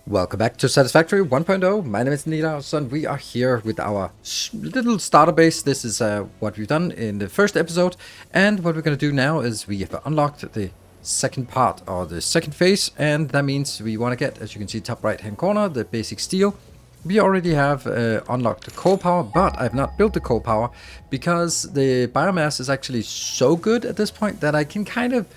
Welcome back to Satisfactory 1.0. My name is Nilaus and we are here with our little starter base. This is what we've done in the first episode, and what we're going to do now is we have unlocked the second part, or the second phase, and that means we want to get, as you can see top right hand corner, the basic steel. We already have unlocked the coal power, but I've not built the coal power because the biomass is actually so good at this point that I can kind of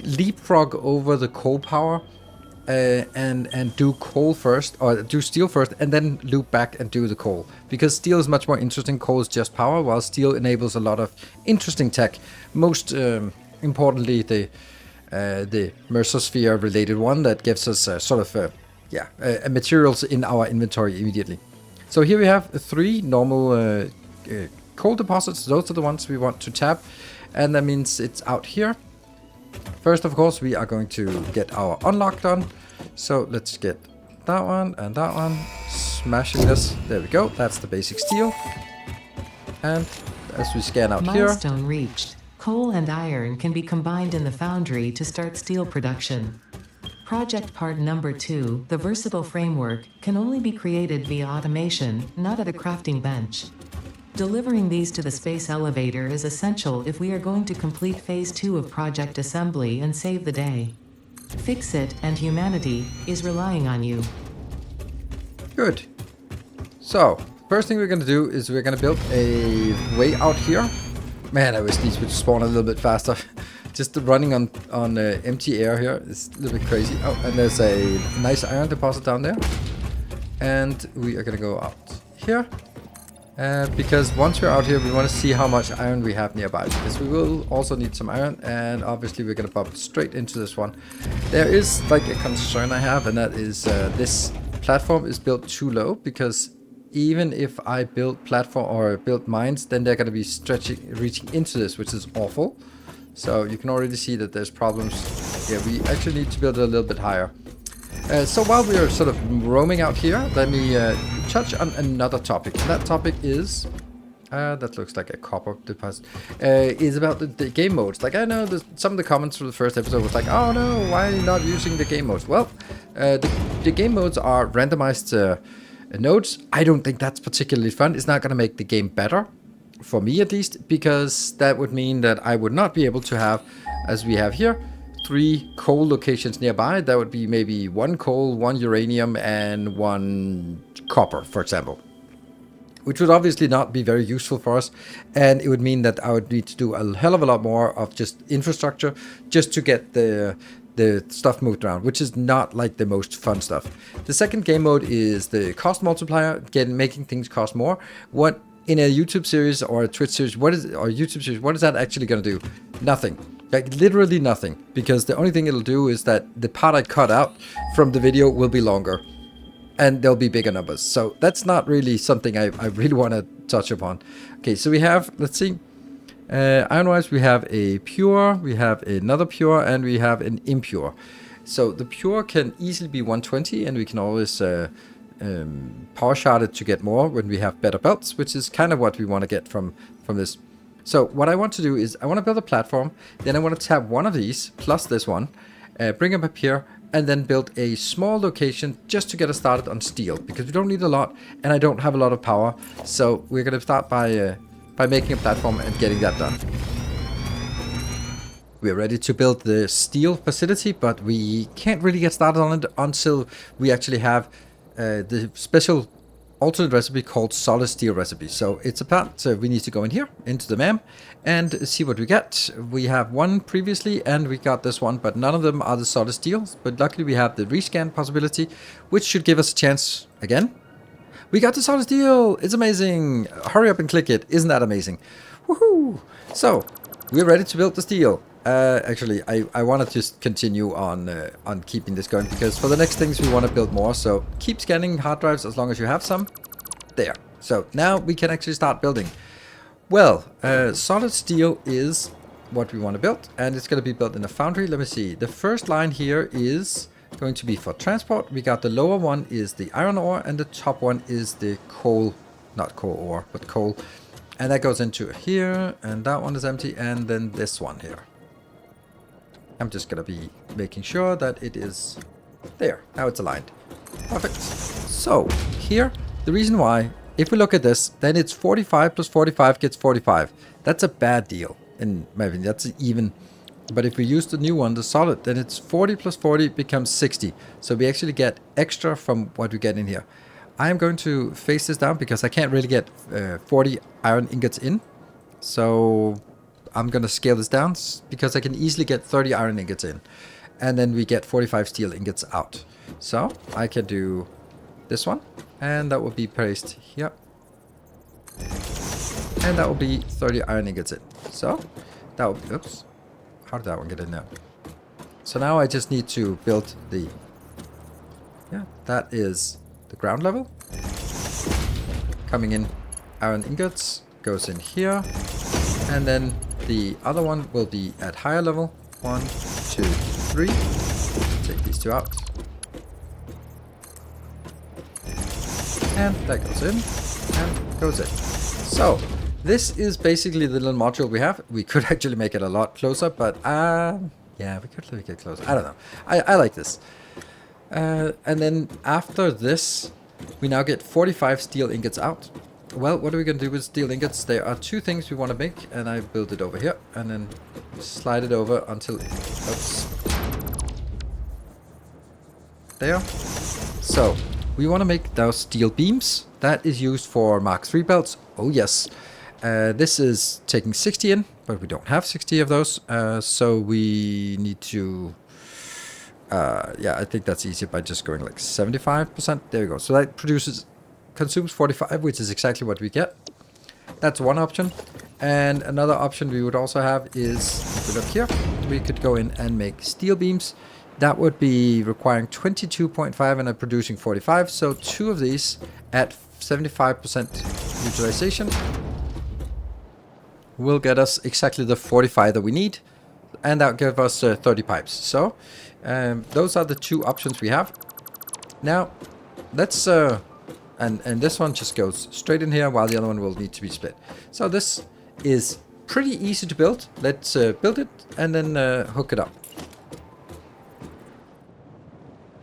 leapfrog over the coal power and do coal first, or do steel first, and then loop back and do the coal. Because steel is much more interesting, coal is just power, while steel enables a lot of interesting tech. Most importantly, the Mercersphere related one that gives us materials in our inventory immediately. So here we have three normal coal deposits. Those are the ones we want to tap, and that means it's out here. First, of course, we are going to get our unlock done. So let's get that one and that one. Smashing this. There we go. That's the basic steel. And as we scan out here. Milestone reached. Coal and iron can be combined in the foundry to start steel production. Project part number 2, the versatile framework, can only be created via automation, not at a crafting bench. Delivering these to the space elevator is essential if we are going to complete phase 2 of project assembly and save the day. Fix it, and humanity is relying on you. Good. So, first thing we're going to do is we're going to build a way out here. Man, I wish these would spawn a little bit faster. Just running on empty air here is a little bit crazy. Oh, and there's a nice iron deposit down there. And we are going to go out here. Because once we're out here, we want to see how much iron we have nearby, because we will also need some iron, and obviously we're going to bump straight into this one. There is like a concern I have, and that is this platform is built too low, because even if I build platform or build mines, then they're going to be reaching into this, which is awful. So you can already see that there's problems. Yeah, we actually need to build it a little bit higher. So while we are sort of roaming out here, let me touch on another topic. That topic is, that looks like a copper deposit, is about the game modes. Like, I know some of the comments from the first episode was like, oh no, why are you not using the game modes? Well, the game modes are randomized nodes. I don't think that's particularly fun. It's not going to make the game better, for me at least, because that would mean that I would not be able to have, as we have here, 3 coal locations nearby. That would be maybe 1 coal, 1 uranium, and 1 copper, for example. Which would obviously not be very useful for us, and it would mean that I would need to do a hell of a lot more of just infrastructure just to get the stuff moved around, which is not like the most fun stuff. The second game mode is the cost multiplier, making things cost more. What in a YouTube series or a Twitch series, what is that actually going to do? Nothing. Like, literally nothing, because the only thing it'll do is that the part I cut out from the video will be longer, and there'll be bigger numbers. So that's not really something I really want to touch upon. Okay, so we have, let's see, iron-wise we have a pure, we have another pure, and we have an impure. So the pure can easily be 120, and we can always power shard it to get more when we have better belts, which is kind of what we want to get from this. So what I want to do is I want to build a platform, then I want to tap one of these, plus this one, bring them up here, and then build a small location just to get us started on steel, because we don't need a lot, and I don't have a lot of power. So we're going to start by making a platform and getting that done. We're ready to build the steel facility, but we can't really get started on it until we actually have the special alternate recipe called solid steel recipe. So it's a part we need to go in here into the MAM and see what we get. We have one previously and we got this one, but none of them are the solid steels. But luckily we have the rescan possibility, which should give us a chance again. We got the solid steel. It's amazing. Hurry up and click it. Isn't that amazing? Woohoo! So we're ready to build the steel. Actually, I want to just continue on keeping this going, because for the next things we want to build more. So keep scanning hard drives as long as you have some. There. So now we can actually start building. Well, solid steel is what we want to build, and it's going to be built in a foundry. Let me see. The first line here is going to be for transport. We got the lower one is the iron ore, and the top one is the coal, not coal ore, but coal. And that goes into here, and that one is empty, and then this one here. I'm just going to be making sure that it is there. Now it's aligned. Perfect. So here, the reason why, if we look at this, then it's 45 plus 45 gets 45. That's a bad deal, in my opinion. That's even. But if we use the new one, the solid, then it's 40 plus 40 becomes 60. So we actually get extra from what we get in here. I am going to face this down because I can't really get 40 iron ingots in. So I'm going to scale this down because I can easily get 30 iron ingots in. And then we get 45 steel ingots out. So I can do this one. And that will be placed here. And that will be 30 iron ingots in. So that will be, oops. How did that one get in there? So now I just need to build the, yeah, that is the ground level. Coming in iron ingots, goes in here. And then the other one will be at higher level. 1, 2, 3. Take these two out. And that goes in, and goes in. So, this is basically the little module we have. We could actually make it a lot closer, but yeah, we could make it closer. I don't know. I like this. And then after this, we now get 45 steel ingots out. Well, what are we going to do with steel ingots? There are two things we want to make, and I build it over here, and then slide it over until, oops, there. So, we want to make those steel beams. That is used for Mark III belts. Oh yes. This is taking 60 in, but we don't have 60 of those. So we need to, yeah, I think that's easier by just going like 75%. There we go. So that consumes 45, which is exactly what we get. That's one option. And another option we would also have is, if we look here, we could go in and make steel beams. That would be requiring 22.5 and I'm producing 45. So two of these at 75% utilization will get us exactly the 45 that we need. And that will give us 30 pipes. So those are the two options we have. Now, let's, and this one just goes straight in here while the other one will need to be split. So this is pretty easy to build. Let's build it and then hook it up.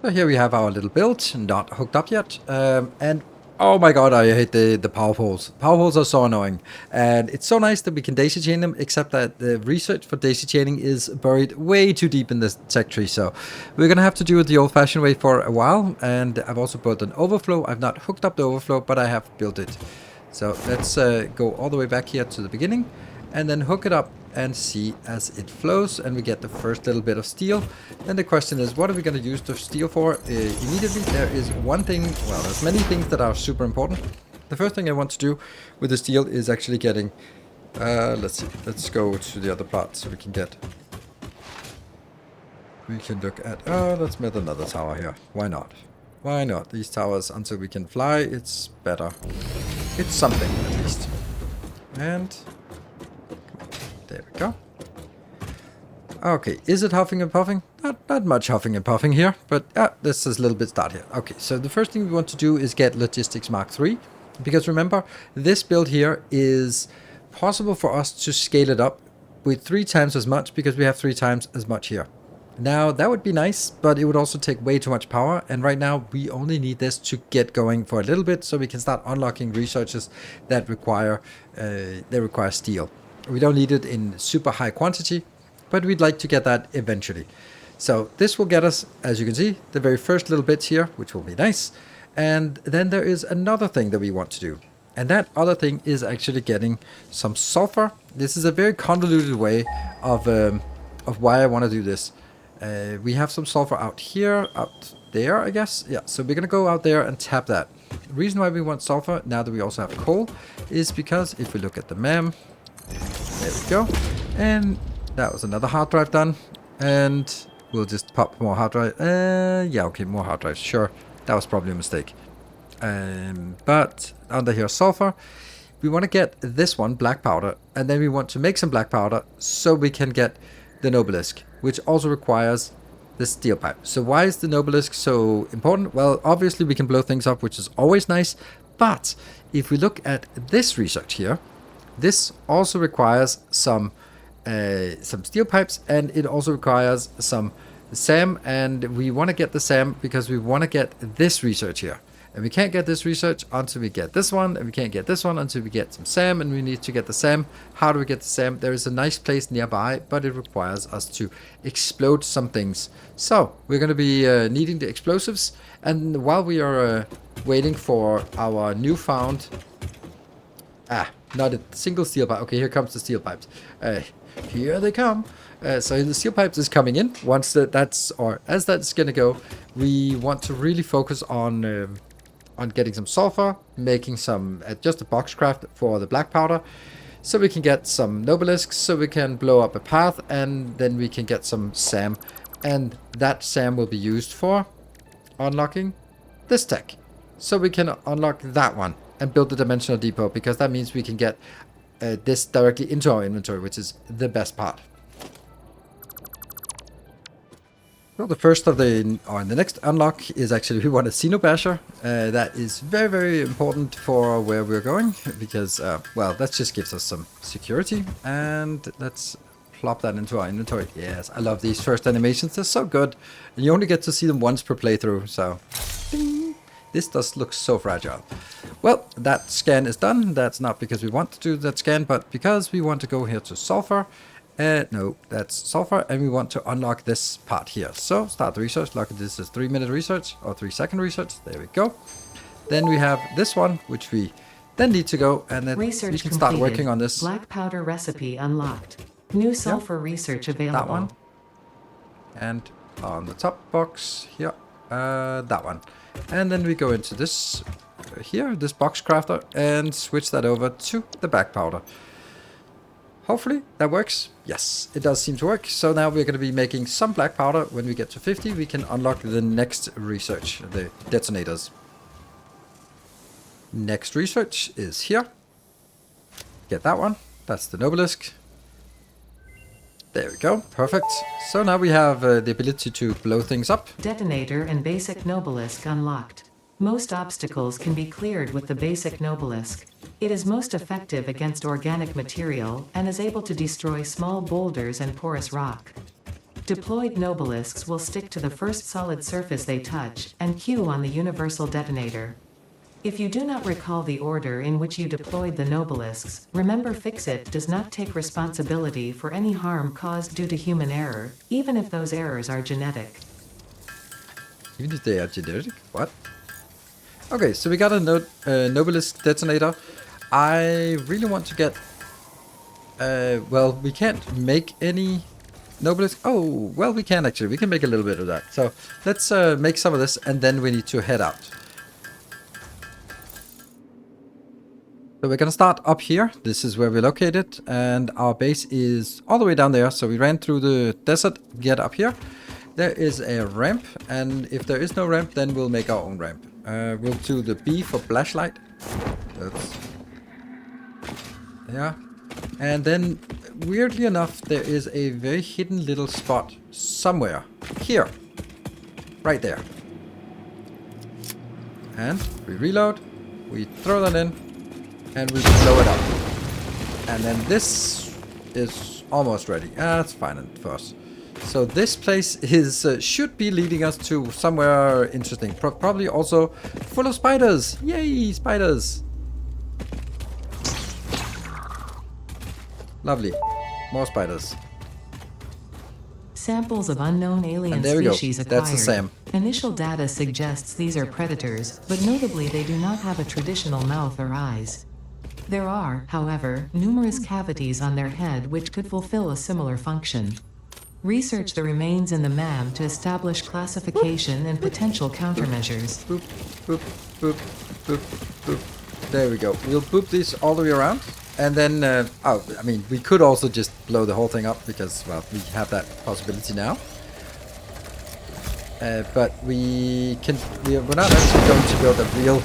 So here we have our little build, not hooked up yet. And oh my god, I hate the power poles. Power poles are so annoying. And it's so nice that we can daisy chain them, except that the research for daisy chaining is buried way too deep in this tech tree. So we're going to have to do it the old-fashioned way for a while. And I've also built an overflow. I've not hooked up the overflow, but I have built it. So let's go all the way back here to the beginning and then hook it up and see as it flows, and we get the first little bit of steel. Then the question is, what are we going to use the steel for? Immediately there is one thing, well, there's many things that are super important. The first thing I want to do with the steel is actually getting, let's see, let's go to the other part so we can look at, let's build another tower here. Why not? Why not? These towers, until we can fly, it's better. It's something at least. And there we go. Okay, is it huffing and puffing? Not much huffing and puffing here, but this is a little bit start here. Okay, so the first thing we want to do is get Logistics Mark III, because remember, this build here is possible for us to scale it up with 3 times as much, because we have 3 times as much here. Now, that would be nice, but it would also take way too much power, and right now we only need this to get going for a little bit, so we can start unlocking researches that require steel. We don't need it in super high quantity, but we'd like to get that eventually. So this will get us, as you can see, the very first little bits here, which will be nice. And then there is another thing that we want to do. And that other thing is actually getting some sulfur. This is a very convoluted way of why I want to do this. We have some sulfur out here, out there, I guess. Yeah, so we're going to go out there and tap that. The reason why we want sulfur, now that we also have coal, is because if we look at the MEM, there we go. And that was another hard drive done. And we'll just pop more hard drive. Yeah, okay, more hard drives. Sure, that was probably a mistake. But under here, sulfur. We want to get this one, black powder. And then we want to make some black powder so we can get the Nobelisk, which also requires the steel pipe. So why is the Nobelisk so important? Well, obviously we can blow things up, which is always nice. But if we look at this research here, this also requires some steel pipes, and it also requires some SAM, and we want to get the SAM because we want to get this research here. And we can't get this research until we get this one, and we can't get this one until we get some SAM, and we need to get the SAM. How do we get the SAM? There is a nice place nearby, but it requires us to explode some things. So we're going to be needing the explosives, and while we are waiting for our newfound... not a single steel pipe. Okay, here comes the steel pipes. Here they come. So the steel pipes is coming in. Once as that's gonna go, we want to really focus on getting some sulfur, making some just a box craft for the black powder, so we can get some nobelisks, so we can blow up a path, and then we can get some SAM, and that SAM will be used for unlocking this tech, so we can unlock that one and build the dimensional depot, because that means we can get this directly into our inventory, which is the best part. So the first of the next unlock is actually we want a Xenobasher. That is very, very important for where we're going, because, well, that just gives us some security. And let's plop that into our inventory. Yes, I love these first animations. They're so good. And you only get to see them once per playthrough, so... Ding. This does look so fragile. Well, that scan is done. That's not because we want to do that scan, but because we want to go here to sulfur. No, that's sulfur, and we want to unlock this part here. So start the research. Look at this as 3-minute research or 3-second research. There we go. Then we have this one, which we then need to go, and then Research we can start completed. working on this. Black powder recipe unlocked. New sulfur research available. That one. And on the top box here, that one. And then we go into this here, this box crafter, and switch that over to the black powder. Hopefully that works. Yes, it does seem to work. So now we're going to be making some black powder. When we get to 50, we can unlock the next research, the detonators. Next research is here. Get that one. That's the Nobelisk. There we go. Perfect. So now we have the ability to blow things up. Detonator and basic Nobelisk unlocked. Most obstacles can be cleared with the basic Nobelisk. It is most effective against organic material and is able to destroy small boulders and porous rock. Deployed Nobelisks will stick to the first solid surface they touch and queue on the universal detonator. If you do not recall the order in which you deployed the Nobelisks, remember Fixit does not take responsibility for any harm caused due to human error, even if those errors are genetic. Even if they are genetic? What? Okay, so we got a Nobelisk detonator. I really want to get... well, we can't make any Nobelisk. Oh, well, we can actually. We can make a little bit of that. So let's make some of this, and then we need to head out. So we're going to start up here. This is where we're located, and our base is all the way down there. So we ran through the desert, get up here. There is a ramp, and if there is no ramp, then we'll make our own ramp. We'll do the B for flashlight. Yeah. And then, weirdly enough, there is a very hidden little spot somewhere. Here. Right there. And we reload. We throw that in. And we blow it up. And then this is almost ready. That's fine for us. So this place is should be leading us to somewhere interesting. Probably also full of spiders. Yay, spiders. Lovely. More spiders. Samples of unknown alien species acquired. That's the SAM. Initial data suggests these are predators, but notably they do not have a traditional mouth or eyes. There are, however, numerous cavities on their head which could fulfill a similar function. Research the remains in the MAM to establish classification and potential countermeasures. Boop, boop, boop, boop, boop. There we go. We'll boop these all the way around. And then, I mean, we could also just blow the whole thing up because, well, we have that possibility now. But we're not actually going to build a real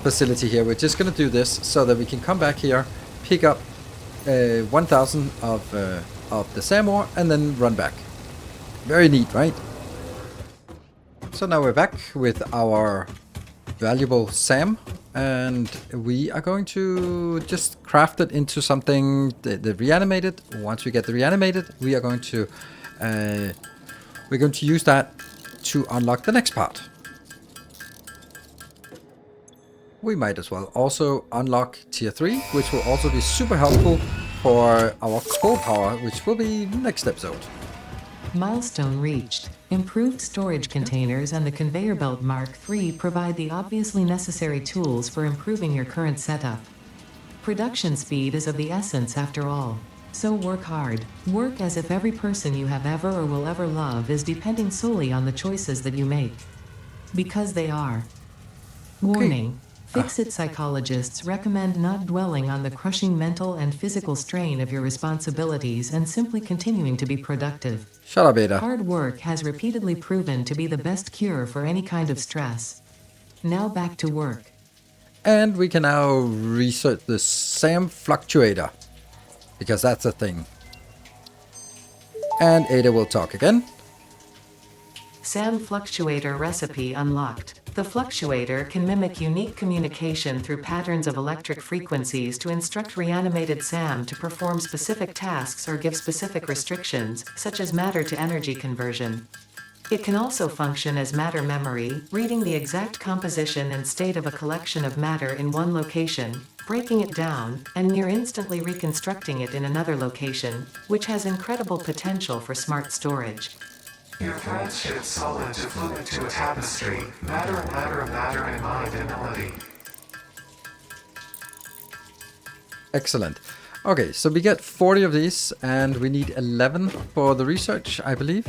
facility here. We're just going to do this so that we can come back here, pick up 1,000 of the SAM ore, and then run back. Very neat, right? So now we're back with our valuable SAM, and we are going to just craft it into something the reanimated. Once we get the reanimated, we are going to we're going to use that to unlock the next part. We might as well also unlock tier 3, which will also be super helpful for our coal power, which will be next episode. Milestone reached. Improved storage containers and the conveyor belt Mark III provide the obviously necessary tools for improving your current setup. Production speed is of the essence after all. So work hard. Work as if every person you have ever or will ever love is depending solely on the choices that you make. Because they are. Warning. Fix-it psychologists recommend not dwelling on the crushing mental and physical strain of your responsibilities and simply continuing to be productive. Shut up, Ada. Hard work has repeatedly proven to be the best cure for any kind of stress. Now back to work. And we can now research the SAM fluctuator, because that's a thing. And Ada will talk again. SAM fluctuator recipe unlocked. The fluctuator can mimic unique communication through patterns of electric frequencies to instruct reanimated SAM to perform specific tasks or give specific restrictions, such as matter-to-energy conversion. It can also function as matter memory, reading the exact composition and state of a collection of matter in one location, breaking it down, and near-instantly reconstructing it in another location, which has incredible potential for smart storage. Your threads shift solid to fluid to a tapestry, matter and mind and melody. Excellent. Okay, so we get 40 of these, and we need 11 for the research, I believe.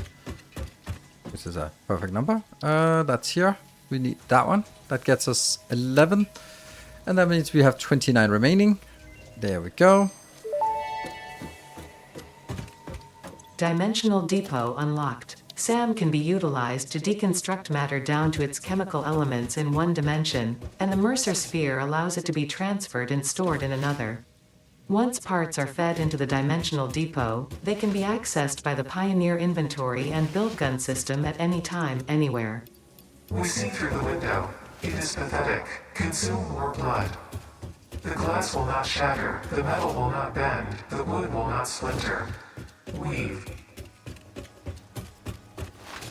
This is a perfect number. That's here. We need that one. That gets us 11. And that means we have 29 remaining. There we go. Dimensional depot unlocked. SAM can be utilized to deconstruct matter down to its chemical elements in one dimension, and the Mercer sphere allows it to be transferred and stored in another. Once parts are fed into the dimensional depot, they can be accessed by the Pioneer inventory and build gun system at any time, anywhere. We see through the window. It is pathetic. Consume more blood. The glass will not shatter, the metal will not bend, the wood will not splinter. Weave.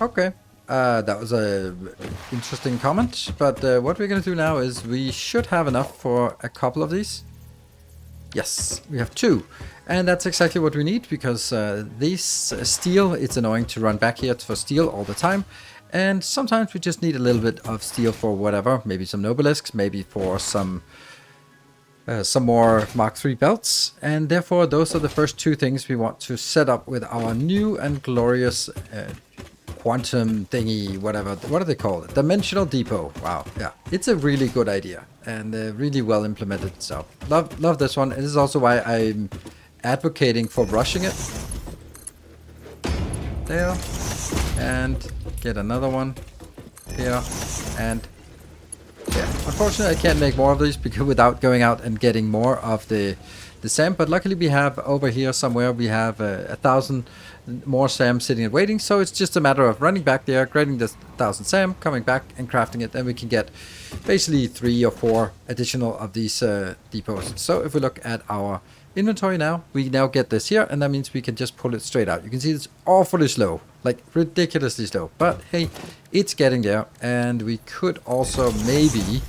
Okay, that was a interesting comment, but what we're going to do now is we should have enough for a couple of these. Yes, we have 2, and that's exactly what we need, because these steel, it's annoying to run back here for steel all the time, and sometimes we just need a little bit of steel for whatever, maybe some Nobelisks, maybe for some more Mark III belts, and therefore those are the first 2 things we want to set up with our new and glorious quantum thingy, whatever. What do they call it? Dimensional depot. Wow, yeah, it's a really good idea and really well implemented. So love this one. And this is also why I'm advocating for rushing it. There, and get another one here, and yeah. Unfortunately, I can't make more of these because without going out and getting more of the SAM. But luckily, we have over here somewhere we have 1,000 more SAM sitting and waiting. So it's just a matter of running back there, creating this 1,000 SAM, coming back and crafting it, and we can get basically 3 or 4 additional of these depots. So if we look at our inventory now, we now get this here, and that means we can just pull it straight out. You can see it's awfully slow, like ridiculously slow, but hey, it's getting there. And we could also maybe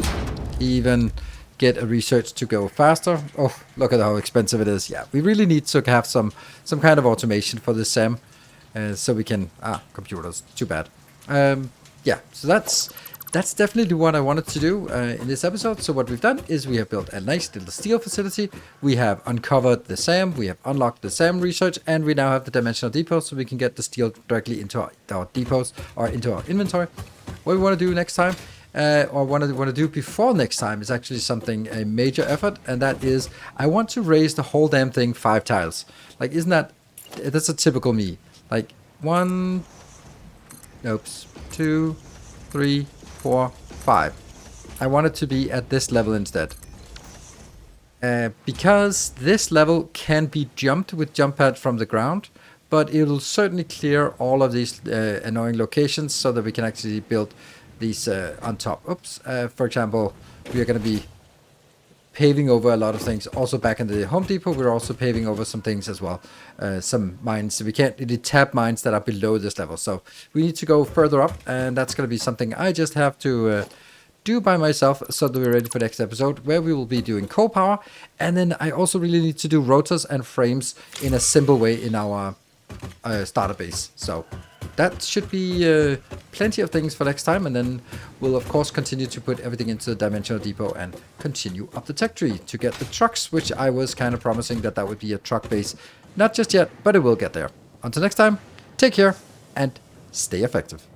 even get a research to go faster. Oh, look at how expensive it is. Yeah, we really need to have some kind of automation for this SAM, so we can computers, too bad. Yeah, so that's definitely what I wanted to do in this episode. So what we've done is we have built a nice little steel facility. We have uncovered the SAM. We have unlocked the SAM research, and we now have the dimensional depot, so we can get the steel directly into our depots or into our inventory. What we want to do next time, or want to do before next time, is actually a major effort, and that is I want to raise the whole damn thing 5 tiles. Like, that's a typical me. Like 1, 2, 3, 4, 5. I want it to be at this level instead. Because this level can be jumped with jump pad from the ground, but it will certainly clear all of these annoying locations so that we can actually build these on top. Oops. For example, we are going to be paving over a lot of things. Also back in the Home Depot, we're also paving over some things as well. Some mines, we can't really tap mines that are below this level. So we need to go further up, and that's going to be something I just have to do by myself, so that we're ready for the next episode, where we will be doing coal power. And then I also really need to do rotors and frames in a simple way in our starter base. So that should be plenty of things for next time, and then we'll of course continue to put everything into the dimensional depot and continue up the tech tree to get the trucks, which I was kind of promising that would be a truck base. Not just yet, but it will get there. Until next time, take care and stay effective.